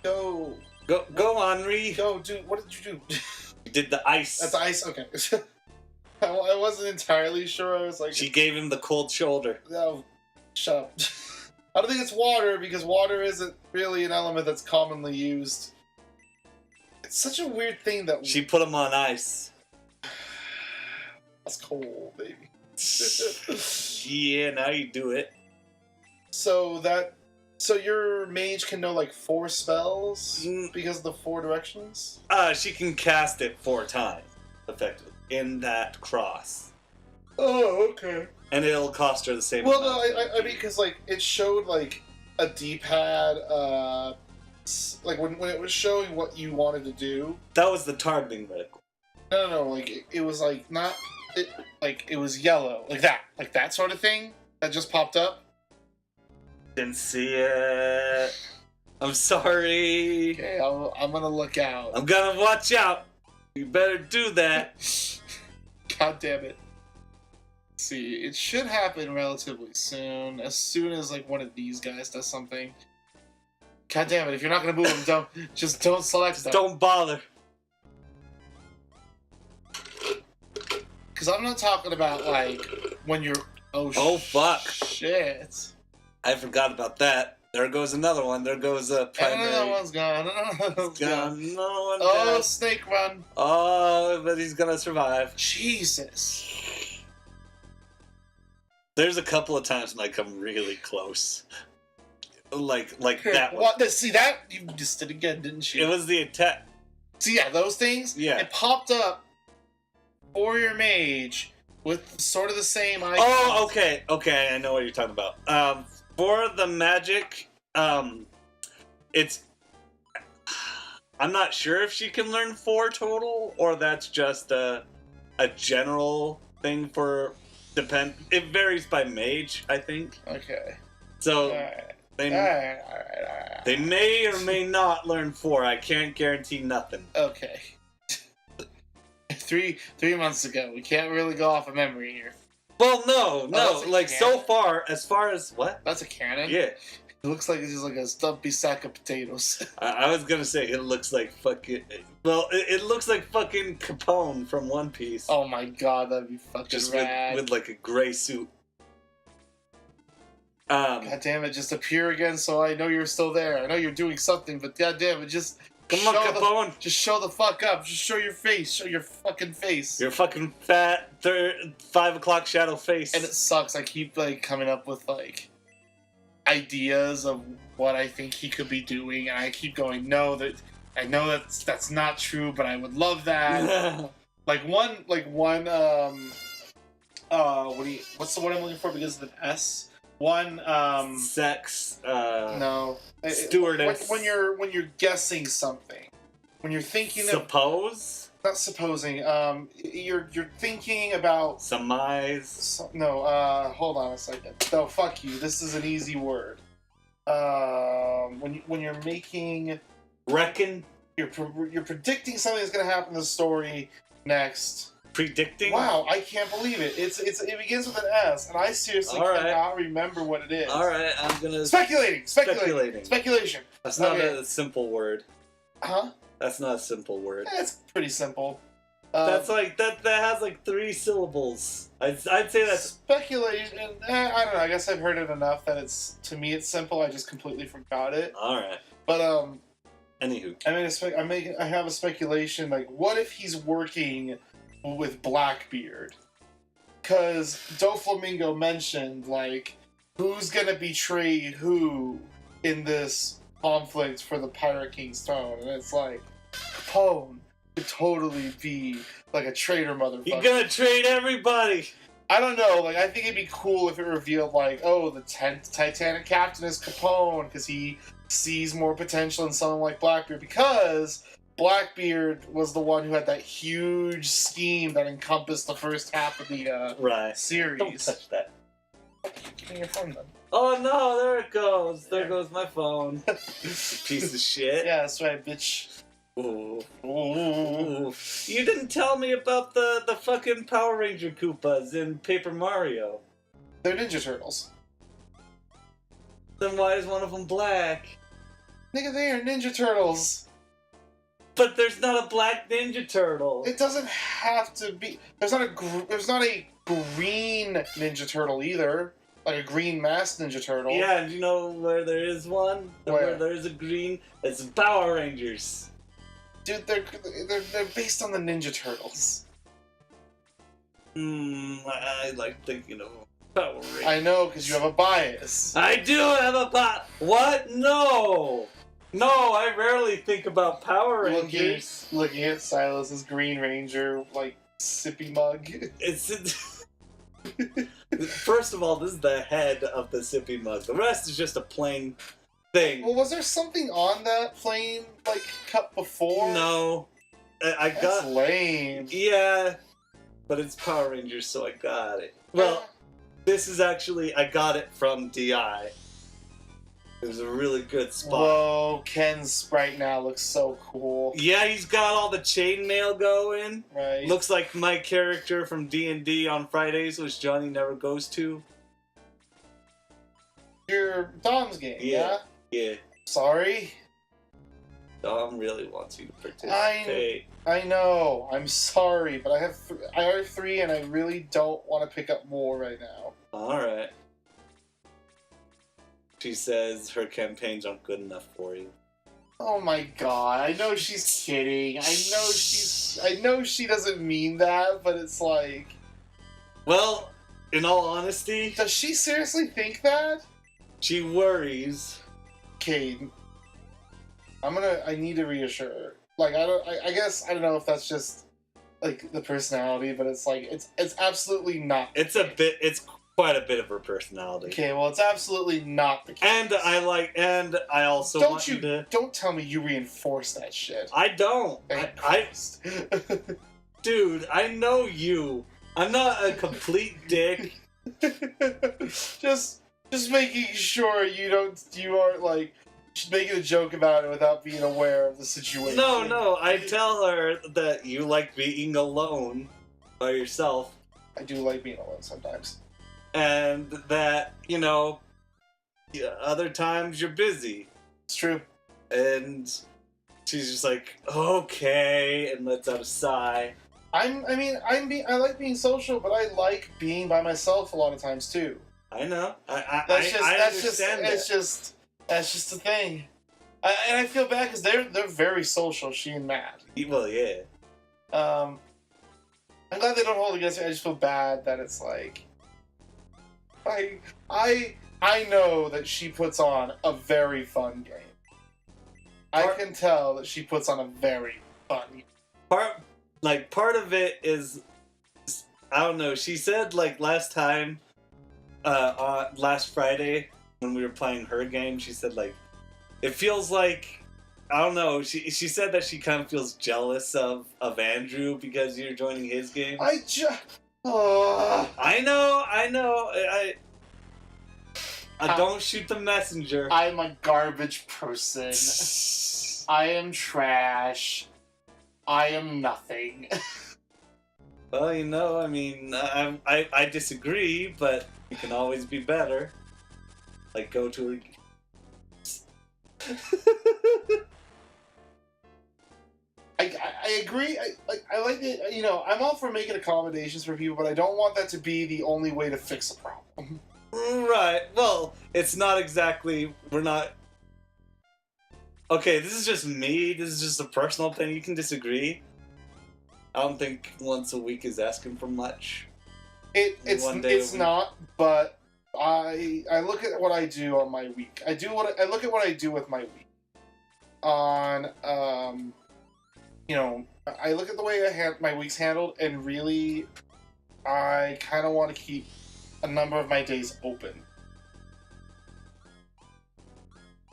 Go. Go, Henri. Go, dude. What did you do? Did the ice. That's ice? Okay. I wasn't entirely sure. I was like... She gave him the cold shoulder. No, shut up. I don't think it's water, because water isn't really an element that's commonly used. It's such a weird thing that... She put him on ice. That's cold, baby. Yeah, now you do it. So your mage can know like 4 spells because of the 4 directions? She can cast it 4 times, effectively, in that cross. Oh, okay. And it'll cost her the same Well, amount. no, I mean, because like it showed like a D-pad, like when it was showing what you wanted to do. That was the targeting medical. No, like it was like not, like it was yellow, like that sort of thing that just popped up. Didn't see it. I'm sorry. Okay, I'm gonna look out. I'm gonna watch out. You better do that. God damn it. Let's see, it should happen relatively soon. As soon as like one of these guys does something. God damn it! If you're not gonna move them, don't select them. Don't bother. Because I'm not talking about like when you're. Oh fuck! Shit. I forgot about that. There goes another one. There goes a primary. Another one's gone. Another one's gone. Another one Oh, down. snake run. Oh, but he's gonna survive. Jesus. There's a couple of times when I come really close. Like that one. What? See that? You just did again, didn't you? It was the attack. See, yeah, those things. Yeah. It popped up for your mage with sort of the same icon. Oh, okay. I know what you're talking about. For the magic, it's... I'm not sure if she can learn 4 total, or that's just a general thing for... It varies by mage, I think. Okay. So, Alright. They may or may not learn 4. I can't guarantee nothing. Okay. 3 months ago. We can't really go off of memory here. Well, no. Like, so far as what? That's a cannon? Yeah. It looks like it's just like a stumpy sack of potatoes. I was gonna say it looks like fucking... Well, it looks like fucking Capone from One Piece. Oh my god, that'd be fucking just rad. with like a gray suit. God damn it, just appear again so I know you're still there. I know you're doing something, but god damn it, just... Come on, Capone! Just show the fuck up. Just show your face. Show your fucking face. Your fucking fat 5 o'clock shadow face. And it sucks. I keep like coming up with like ideas of what I think he could be doing, and I keep going, no, I know that's not true, but I would love that. one what's the word I'm looking for? Because of an S. Sex. No. Stewardess. When you're guessing something, when you're thinking suppose. Not supposing. You're thinking about surmise. No. Hold on a second. No. Fuck you. This is an easy word. When you're making. Reckon. You're predicting something that's gonna happen in the story next. Predicting? Wow, I can't believe it. It begins with an S, and I seriously cannot remember what it is. Alright, I'm gonna... Speculating! Speculation! That's not a simple word. Huh? That's not a simple word. It's pretty simple. That's like, that has like 3 syllables. I'd say that's... Speculation, I don't know, I guess I've heard it enough that to me it's simple, I just completely forgot it. Alright. But, anywho. I have a speculation, like, what if he's working with Blackbeard? Because Doflamingo mentioned, like, who's gonna betray who in this conflict for the Pirate King's throne, and it's like, Capone could totally be, like, a traitor motherfucker. You're gonna trade everybody! I don't know, like, I think it'd be cool if it revealed, like, oh, the Titanic captain is Capone, because he sees more potential in someone like Blackbeard, because Blackbeard was the one who had that huge scheme that encompassed the first half of the series. Don't touch that. Give me your phone then. Oh no, there it goes. There goes my phone. Piece of shit. Yeah, that's right, bitch. Ooh. Ooh. You didn't tell me about the fucking Power Ranger Koopas in Paper Mario. They're Ninja Turtles. Then why is one of them black? Nigga, they are Ninja Turtles. But there's not a black Ninja Turtle. It doesn't have to be. There's not a green Ninja Turtle either. Like a green masked Ninja Turtle. Yeah, and you know where there is one? Where there is a green? It's Power Rangers. Dude, they're based on the Ninja Turtles. I like thinking of Power Rangers. I know, because you have a bias. I do have a bias. What? No! No, I rarely think about Power Rangers. Looking at Silas's Green Ranger, like, sippy mug. It's... First of all, this is the head of the sippy mug. The rest is just a plain thing. Well, was there something on that plain, like, cup before? No. That's lame. Yeah, but it's Power Rangers, so I got it. Well, this is actually... I got it from DI. It was a really good spot. Whoa, Ken's sprite now looks so cool. Yeah, he's got all the chainmail going. Right. Looks like my character from D&D on Fridays, which Johnny never goes to. Your Dom's game, yeah? Yeah. Sorry? Dom really wants you to participate. I know. I'm sorry, but I have 3 and I really don't want to pick up more right now. Alright. She says her campaigns aren't good enough for you. Oh my god, I know she's kidding. I know she doesn't mean that, but it's like... Well, in all honesty... Does she seriously think that? She worries. Okay. I need to reassure her. Like, I guess, I don't know if that's just, like, the personality, but it's like, it's absolutely not. It's quite a bit of her personality. Okay, well, it's absolutely not the case. And I also Don't tell me you reinforce that shit. I don't. Dude, I know you. I'm not a complete dick. just making sure you aren't like just making a joke about it without being aware of the situation. No, I tell her that you like being alone by yourself. I do like being alone sometimes. And that, other times you're busy. It's true. And she's just like, okay, and lets out a sigh. I like being social, but I like being by myself a lot of times too. I know. I understand that. That's just the thing. And I feel bad because they're very social, she and Matt. Well, yeah. I'm glad they don't hold against me. I just feel bad that it's like... I know that she puts on a very fun game. I can tell that she puts on a very fun game. Part of it is... I don't know. She said, last time... last Friday, when we were playing her game, she said, it feels like, I don't know, she said that she kind of feels jealous of Andrew because you're joining his game. I know, I don't shoot the messenger. I'm a garbage person. I am trash. I am nothing. Well, I disagree, but you can always be better. Go to a... I agree. I like it. I'm all for making accommodations for people, but I don't want that to be the only way to fix a problem. Right. Well, it's not exactly... We're not... Okay, this is just me. This is just a personal thing. You can disagree. I don't think once a week is asking for much. It's not, but I look at what I do on my week. I look at what I do with my week. I look at the way my week's handled, and really, I kind of want to keep a number of my days open.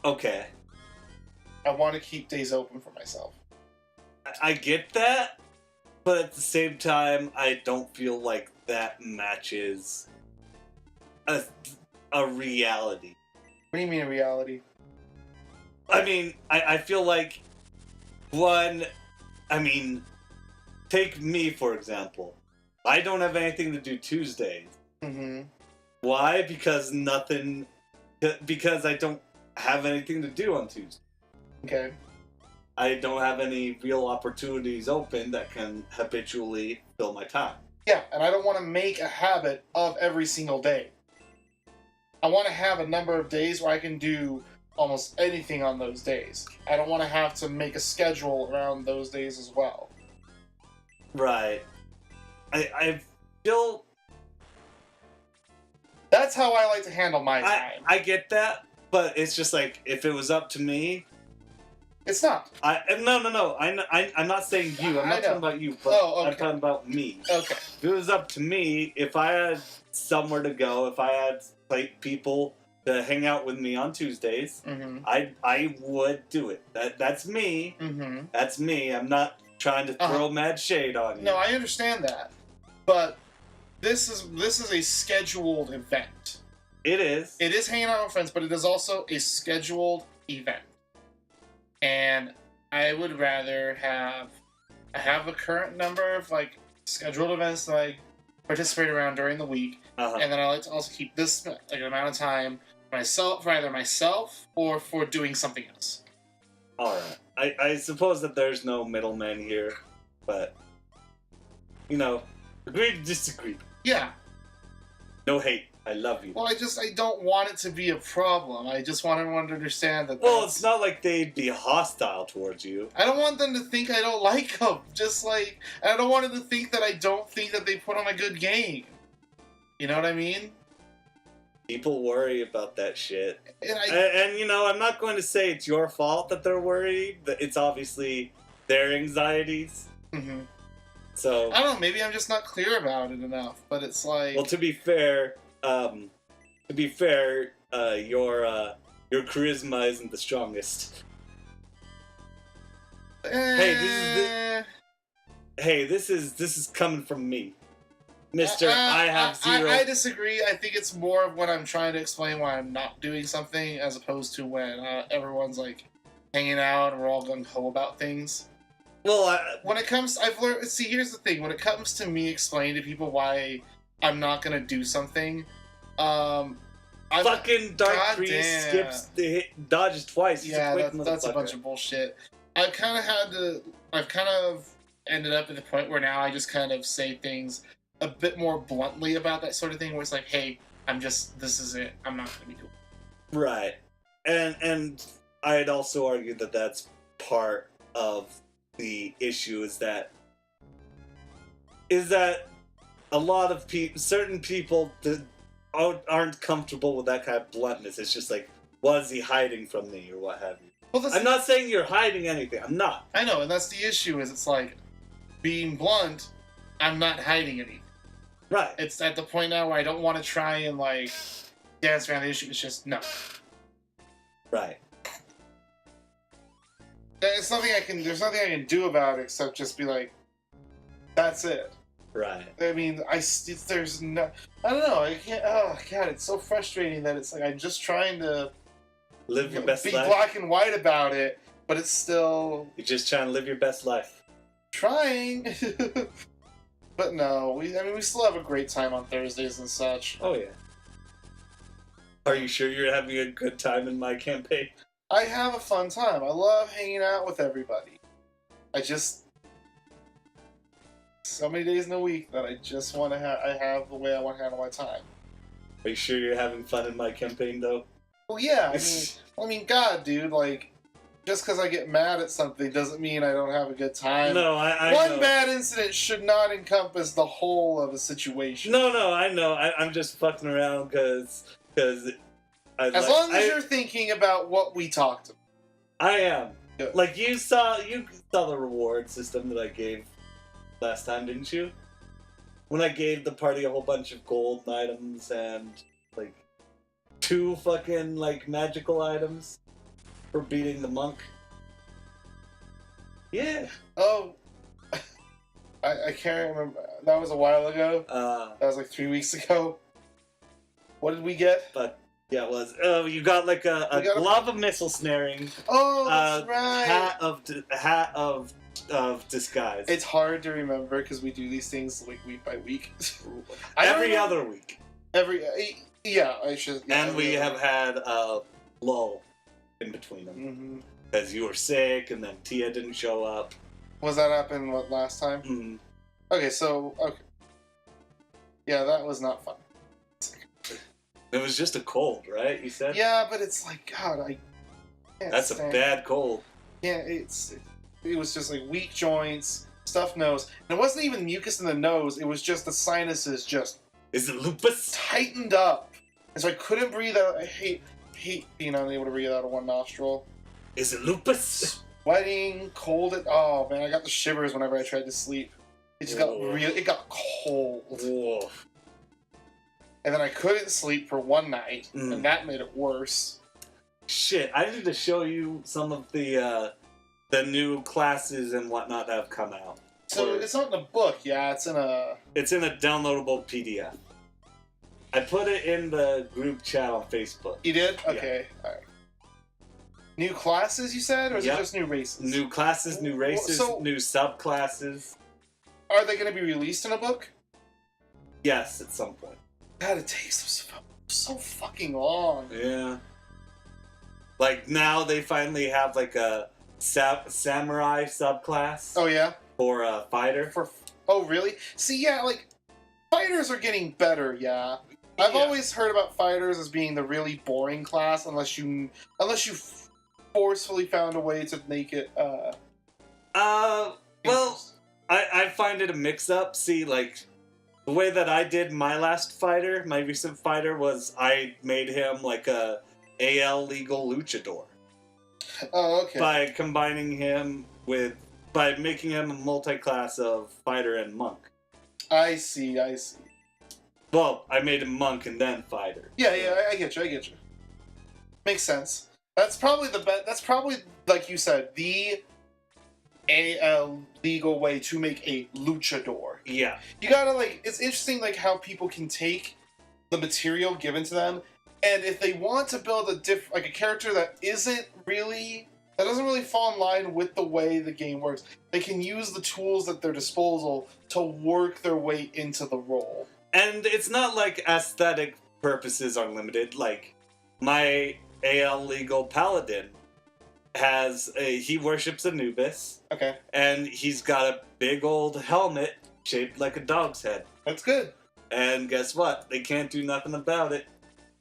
Okay. I want to keep days open for myself. I get that, but at the same time, I don't feel like that matches a reality. What do you mean a reality? I feel like take me for example. I don't have anything to do Tuesdays. Mm-hmm. Why? Because I don't have anything to do on Tuesday. Okay. I don't have any real opportunities open that can habitually fill my time. Yeah, and I don't want to make a habit of every single day. I want to have a number of days where I can do almost anything on those days. I don't want to have to make a schedule around those days as well. Right. I feel... That's how I like to handle my time. I get that, but it's just like, if it was up to me... It's not. No. I'm not saying you. I'm not talking about you, but okay. I'm talking about me. Okay. If it was up to me, if I had somewhere to go, if I had like people to hang out with me on Tuesdays, I would do it. That's me. That's me. I'm not trying to throw mad shade on you. No, I understand that, but this is a scheduled event. It is. It is hanging out with friends, but it is also a scheduled event. And I would rather I have a current number of like scheduled events that I participate around during the week, and then I like to also keep this like amount of time for either myself or for doing something else. All right. I suppose that there's no middleman here, but you know, agree to disagree. Yeah. No hate. I love you. Well, I don't want it to be a problem. I just want everyone to understand that. Well, it's not like they'd be hostile towards you. I don't want them to think I don't like them. Just like, I don't want them to think that I don't think that they put on a good game. You know what I mean? People worry about that shit. And you know, I'm not going to say it's your fault that they're worried. But it's obviously their anxieties. So I don't know. Maybe I'm just not clear about it enough. But it's like, well, to be fair, your charisma isn't the strongest. This is coming from me, Mister. I have zero. I disagree. I think it's more of when I'm trying to explain why I'm not doing something, as opposed to when everyone's like hanging out and we're all gung ho about things. Well, when it comes, I've learned. See, here's the thing. When it comes to me explaining to people why I'm not gonna do something, fucking Dark Priest dodges twice. Yeah, that's a bunch of bullshit. I've kind of ended up at the point where now I just kind of say things a bit more bluntly about that sort of thing, where it's like, hey, this is it. I'm not gonna be doing it. Right. And I'd also argue that that's part of the issue is that a lot of certain people aren't comfortable with that kind of bluntness. It's just like, what is he hiding from me or what have you? Well, I'm not saying you're hiding anything. I'm not. I know, and that's the issue. Is it's like being blunt. I'm not hiding anything. Right. It's at the point now where I don't want to try and like dance around the issue. It's just no. Right. There's nothing I can do about it except just be like, that's it. Right. I mean, there's no. I don't know. I can't. Oh God, it's so frustrating that it's like I'm just trying to live your best be life. Black and white about it, but it's still. You're just trying to live your best life. Trying. But no, we still have a great time on Thursdays and such. Oh yeah. Are you sure you're having a good time in my campaign? I have a fun time. I love hanging out with everybody. So many days in a week that I just want to have. I have the way I want to handle my time. Are you sure you're having fun in my campaign, though? Well, yeah. I mean, God, dude, like, just because I get mad at something doesn't mean I don't have a good time. No, I One know. bad incident should not encompass the whole of a situation. No, I know. I'm just fucking around because as long as you're thinking about what we talked about. I am. Good. Like you saw the reward system that I gave last time, didn't you? When I gave the party a whole bunch of gold items and like 2 fucking like magical items for beating the monk. Yeah. Oh. I can't remember. That was a while ago. That was like 3 weeks ago. What did we get? But yeah, it was. Oh, you got like a glove of missile snaring. Oh, that's right. Hat of disguise. It's hard to remember because we do these things like week by week. Every other week. Yeah, I should. Yeah, and we have had a lull in between them. because you were sick, and then Tia didn't show up. Was that happen last time? Mm. Okay, so yeah, that was not fun. It was just a cold, right? You said. Yeah, but it's like God, I can't That's a bad cold. Yeah, it was just like weak joints, stuffed nose, and it wasn't even mucus in the nose. It was just the sinuses just. Is it lupus? Tightened up, and so I couldn't breathe out. I hate being unable to breathe out of one nostril. Is it lupus? Sweating, cold. Oh man, I got the shivers whenever I tried to sleep. It just got it got cold. Whoa. And then I couldn't sleep for one night, and that made it worse. Shit, I need to show you some of the new classes and whatnot that have come out. So it's not in a book, yeah. It's in a downloadable PDF. I put it in the group chat on Facebook. You did? Okay, all right. New classes, you said, or is it just new races? New classes, new races, new subclasses. Are they going to be released in a book? Yes, at some point. God, it takes so fucking long. Yeah. Like now they finally have like a samurai subclass. Oh yeah. For a fighter. Oh really? See, yeah, like fighters are getting better. Yeah. I've always heard about fighters as being the really boring class unless you forcefully found a way to make it. Well, I find it a mix-up. See, like the way that I did my last fighter, my recent fighter, was I made him like a AL legal luchador. Oh, okay. By combining him by making him a multi-class of fighter and monk. I see. Well, I made him monk and then fighter. Yeah, I get you. Makes sense. That's probably that's probably, like you said, the AL legal way to make a luchador. Yeah. You gotta, like, it's interesting, like, how people can take the material given to them, and if they want to build a character that doesn't really fall in line with the way the game works, they can use the tools at their disposal to work their way into the role. And it's not like aesthetic purposes are limited. Like, my AL legal paladin he worships Anubis. Okay. And he's got a big old helmet shaped like a dog's head. That's good. And guess what? They can't do nothing about it.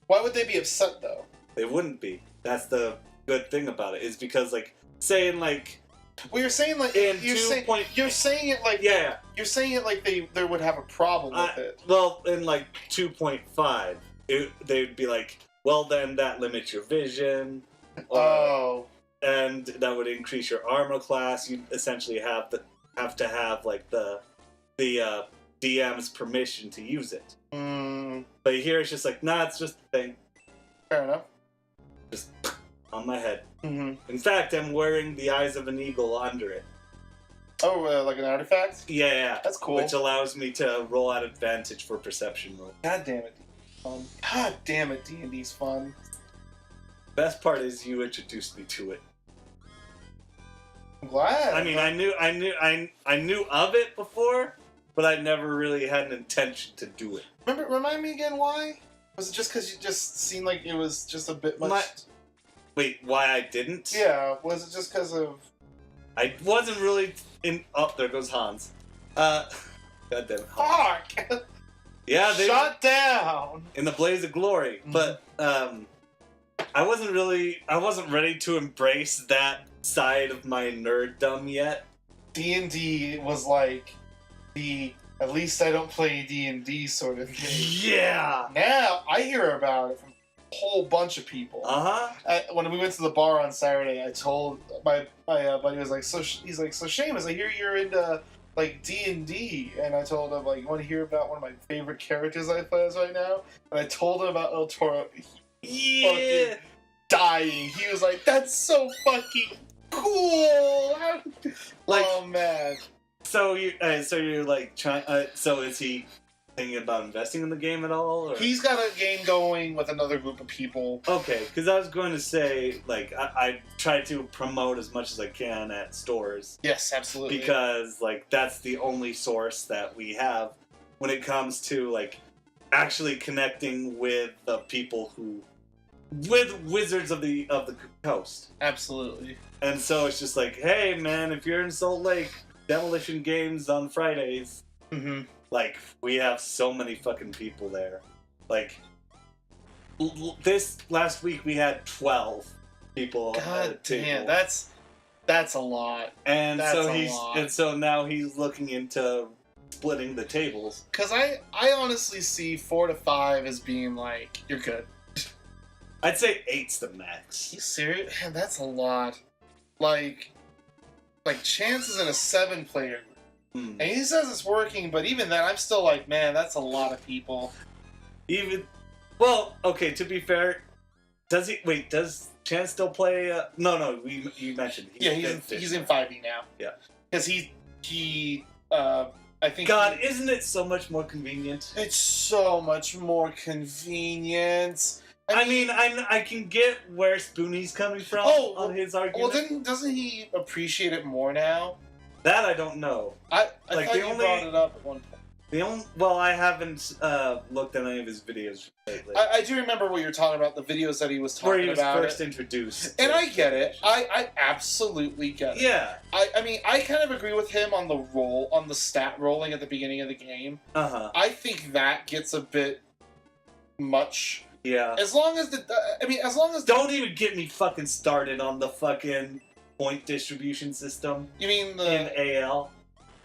Why would they be upset, though? They wouldn't be. That's the good thing about it, is because, like, saying, like... Well, you're saying, like... You're saying it like... Yeah. You're saying it like they would have a problem with it. Well, in, like, 2.5, they'd be like, well, then that limits your vision. And that would increase your armor class. You essentially have to have like the DM's permission to use it. But here it's just like, nah, it's just a thing. Fair enough. Just on my head. In fact, I'm wearing the eyes of an eagle under it. Oh, like an artifact? Yeah. That's cool. Which allows me to roll out advantage for perception roll. God damn it, fun. God damn it, D&D's fun. Best part is you introduced me to it. I'm glad. I mean, I knew of it before, but I never really had an intention to do it. Remind me again why? Was it just because you just seemed like it was just a bit much? Wait, why I didn't? Yeah, was it just because of... I wasn't really in... Oh, there goes Hans. God damn it. Fuck! Yeah, they... Shut down! In the blaze of glory. But, I wasn't ready to embrace that side of my nerddom yet. D&D was like at least I don't play D&D sort of thing. Yeah! Now, I hear about it from a whole bunch of people. When we went to the bar on Saturday, I told my buddy was like, he's like, so Seamus, I hear you're into like D&D, and I told him like, you want to hear about one of my favorite characters I play as right now? And I told him about El Toro. Yeah! Dying. He was like, that's so fucking cool. Like, oh man. So you're like trying. So is he thinking about investing in the game at all? Or? He's got a game going with another group of people. Okay, because I was going to say, like, I try to promote as much as I can at stores. Yes, absolutely. Because like that's the only source that we have when it comes to like actually connecting with the people with wizards of the coast. Absolutely. And so it's just like, hey man, if you're in Salt Lake, Demolition Games on Fridays. Mm-hmm. Like, we have so many fucking people there. Like, this last week we had 12 people at God the table. damn, that's a lot. And that's so a lot. and so now he's looking into splitting the tables. Because I honestly see 4 to 5 as being like, you're good. I'd say 8's the max. You serious? Man, that's a lot. Like Chance is in a 7-player group. Hmm. And he says it's working, but even then, I'm still like, man, that's a lot of people. Well, okay, to be fair, does Chance still play? No, you mentioned. He's in 5e now. Yeah. Because I think... God, isn't it so much more convenient? It's so much more convenient. I mean, I can get where Spoonie's coming from on his argument. Well, doesn't he appreciate it more now? That I don't know. I Like, thought you brought it up at one point. Well, I haven't looked at any of his videos lately. I do remember what you're talking about, the videos that he was talking about. Where he was first introduced. And I get it. I absolutely get it. Yeah. I mean, I kind of agree with him on the stat rolling at the beginning of the game. Uh-huh. I think that gets a bit much. Yeah. As long as Don't even get me fucking started on the fucking point distribution system. You mean in AL?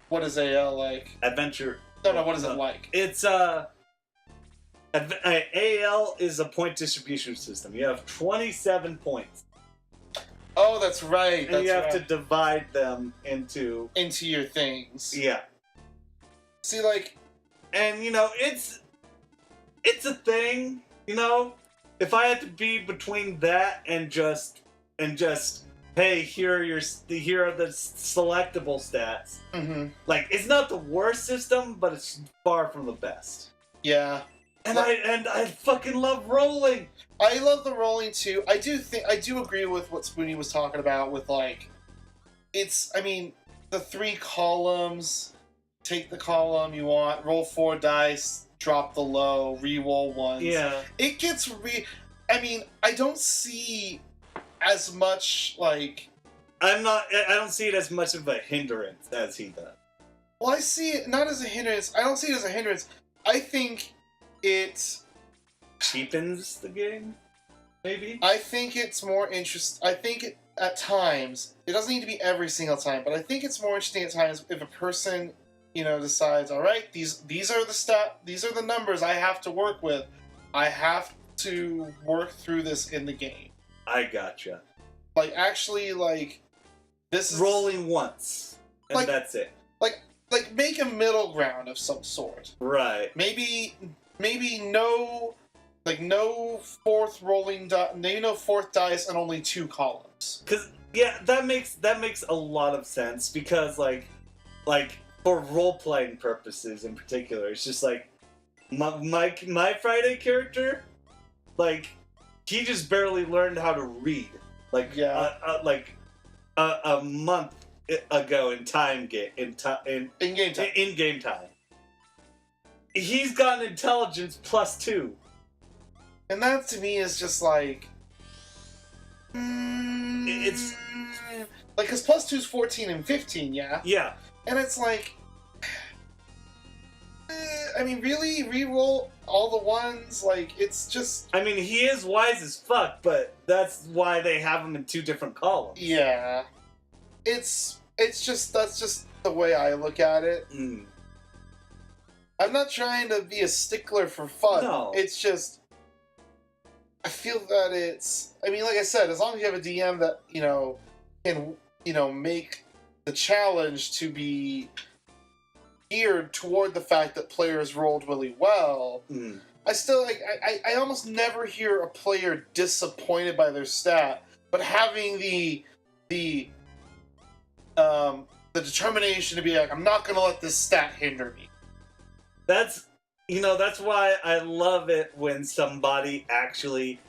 What is AL like? Adventure. No, what is it like? It's AL is a point distribution system. You have 27 points. Oh, that's right. And you have to divide them into your things. Yeah. See, like, and you know, it's a thing. You know, if I had to be between that and just hey, here are the selectable stats. Mm-hmm. Like, it's not the worst system, but it's far from the best. Yeah. And I fucking love rolling. I love the rolling too. I do agree with what Spoonie was talking about with like, the 3 columns. Take the column you want, roll 4 dice, drop the low, re-roll ones. Yeah. It gets I don't see as much like. I don't see it as much of a hindrance as he does. Well, I see it not as a hindrance. I don't see it as a hindrance. I think it cheapens the game, maybe? I think it's more interesting. I think at times, it doesn't need to be every single time, but I think it's more interesting at times if a person, decides, all right, these are the numbers I have to work with. I have to work through this in the game. I gotcha. Like, actually, like, this is... rolling once, and that's it. Like, make a middle ground of some sort. Right. Maybe no 4th rolling maybe no 4th dice and only 2 columns. Cause yeah, that makes a lot of sense because like for role playing purposes in particular, it's just like my Friday character, like he just barely learned how to read. Like a month ago in game time. He's got an intelligence +2. And that to me is just like... It's... Like, because +2 is 14 and 15, yeah? Yeah. And it's like... really? Reroll all the ones? Like, it's just... he is wise as fuck, but that's why they have him in 2 different columns. Yeah. That's just the way I look at it. Mm. I'm not trying to be a stickler for fun. No. It's just... I feel that it's... like I said, as long as you have a DM that, can, make the challenge to be geared toward the fact that players rolled really well, I still, I almost never hear a player disappointed by their stat, but having the determination to be like, I'm not going to let this stat hinder me. That's why I love it when somebody actually...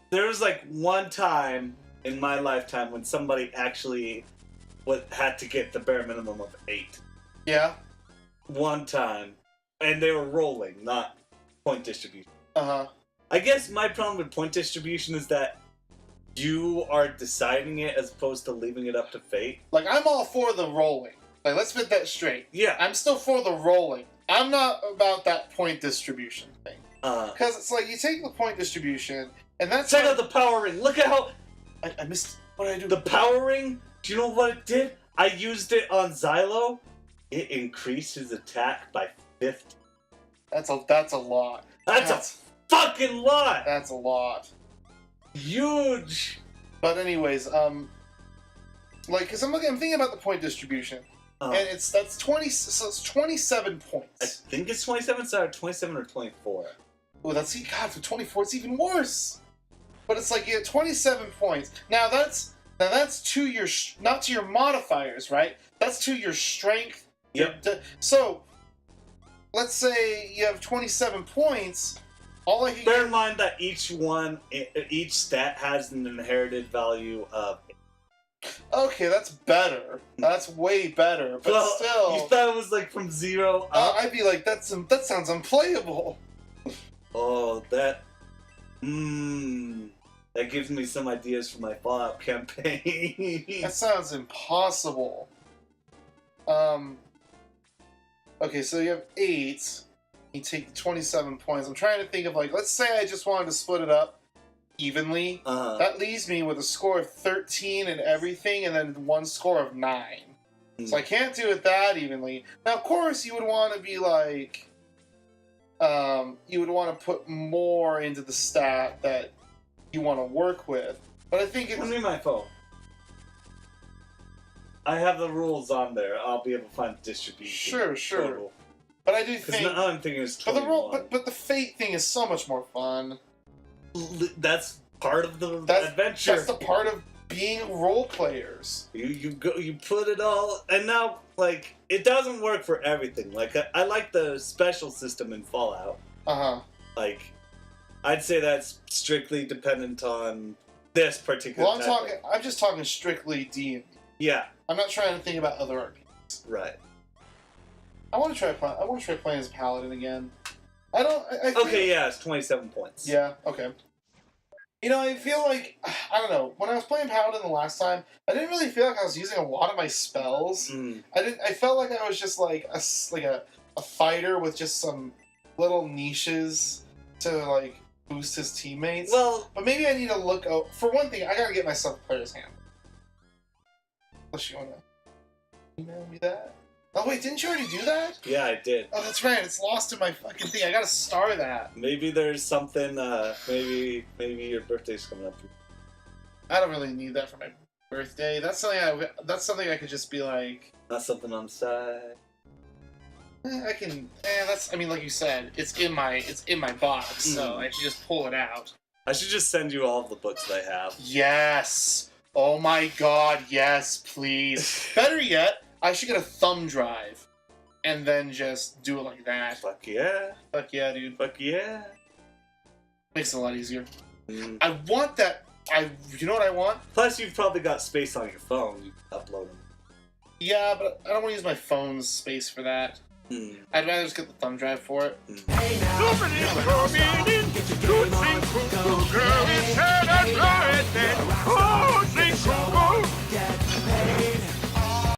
There was like one time in my lifetime when somebody actually had to get the bare minimum of 8. Yeah? One time. And they were rolling, not point distribution. Uh-huh. I guess my problem with point distribution is that you are deciding it as opposed to leaving it up to fate. Like, I'm all for the rolling. Like, let's get that straight. Yeah. I'm still for the rolling. I'm not about that point distribution thing. Because it's like, you take the point distribution, and that's... Check out the power ring. Look at how... I missed... What did I do? The power ring, do you know what it did? I used it on Xylo. It increased his attack by 50. That's a lot. That's a fucking lot! That's a lot. Huge! But anyways, like, because I'm thinking about the point distribution, and that's 20, so it's 27 I points. think it's 27, so 27 or 24. Oh, God, for 24, it's even worse. But it's like, you get 27 points. Now that's to your, not to your modifiers, right? That's to your strength. Yep. So, let's say you have 27 points. All I can Bear in mind that each stat has an inherited value of... Okay, that's better. That's way better. But well, still... You thought it was like from 0 up? I'd be like, that sounds unplayable. Oh, that... That gives me some ideas for my Fallout campaign. That sounds impossible. Okay, so you have 8. You take 27 points. I'm trying to think of, like, let's say I just wanted to split it up evenly. That leaves me with a score of 13 and everything, and then one score of 9. So I can't do it that evenly. Now, of course, you would want to be like... you would want to put more into the stat that you want to work with. But I think it's... Give me my phone. I have the rules on there. I'll be able to find distribution. Sure. Total. But I do think... Now I'm thinking it's 21. But the roll, but the fate thing is so much more fun. That's part of the adventure. That's the part of being role players. You put it all, and now like it doesn't work for everything. Like I like the special system in Fallout. Like I'd say that's strictly dependent on this particular. Well, I'm just talking strictly D&D. Yeah. I'm not trying to think about other RPGs. Right. I want to try playing as a paladin again. I Okay, yeah, it's 27 points. Yeah, okay. You know, I feel like, I don't know, when I was playing Paladin the last time, I didn't really feel like I was using a lot of my spells. I felt like I was just like a fighter with just some little niches to like boost his teammates. Well, but maybe I need to look out. For one thing, I gotta get myself a player's handbook. Unless you wanna email me that? Oh wait, didn't you already do that? Yeah, I did. Oh, that's right. It's lost in my fucking thing. I gotta star that. Maybe there's something. Maybe your birthday's coming up. I don't really need that for my birthday. That's something I could just be like. Not something on the side. I can. I mean, like you said, it's in my box, so I should just pull it out. I should just send you all of the books that I have. Yes. Oh my God. Yes, please. Better yet. I should get a thumb drive, and then just do it like that. Fuck yeah. Fuck yeah, dude. Fuck yeah. Makes it a lot easier. I want that. You know what I want? Plus, you've probably got space on your phone. You can upload them. Yeah, but I don't want to use my phone's space for that. I'd rather just get the thumb drive for it. Hey now, girl, it's